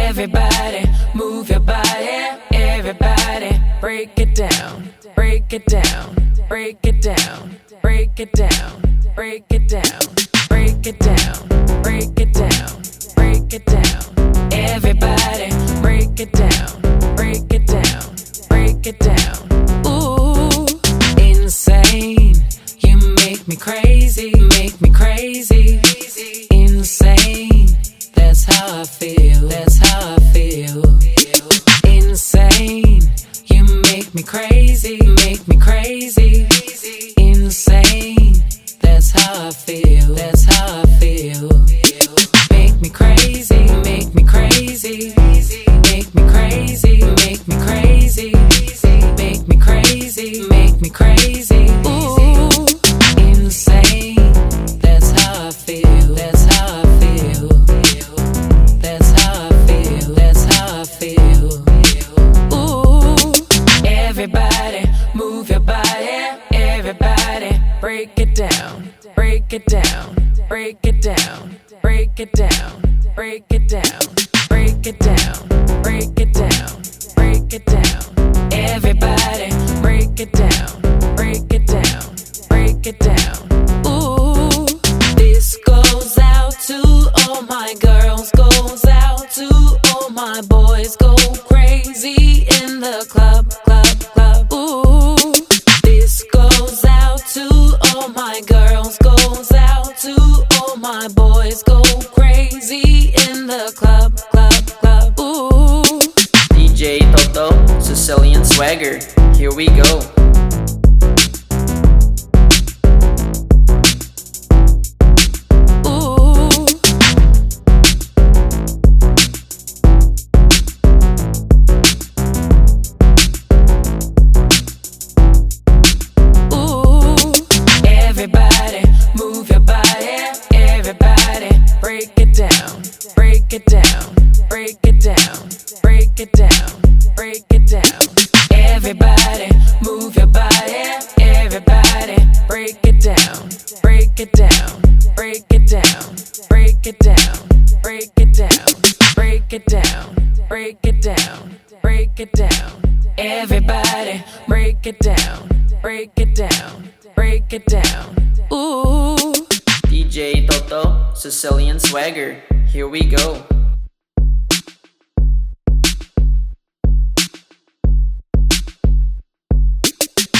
Everybody, move your body. Everybody, break it down. Break it down. Break it down. Break it down. Break it down. Break it down. Break it down. Break it down. Everybody, break it down. Break it down. Break it down. Ooh, insane. You make me crazy. Make me crazy. Insane. That's how I feel. That's how I feel. Insane. You make me crazy. Make me crazy. Insane. That's how I feel. That's how I feel. Make me crazy. Make me crazy. Make me crazy. Make me crazy. Make me crazy. Make me crazy. Ooh, insane. That's how I feel. That's how I feel. That's how I feel. That's how I feel. Ooh, everybody, move your body. Everybody, break it down. Break it down. Break it down. Break it down. Break it down. Break it down. Break it down. Break it down. Everybody, break it down. Break it down. Break it down. Ooh, this goes out to all my girls, goes out to all my boys. Go crazy in the club, club, club. Ooh, this goes out to all my girls, goes out to all my boys. Go crazy in the club, club, club. Ooh, DJ Toto, Sicilian swagger, here we go. everybody, move your body. Everybody, break it down. Break it down. Break it down. Break it down. Break it down. Everybody, move your body. Everybody, break it down. Break it down. Break it down. Break it down. Break it down. Break it down. Break it down. Break it down. Everybody, break it down. Break it down. Break it down. Ooh. DJ Toto, Sicilian swagger, here we go.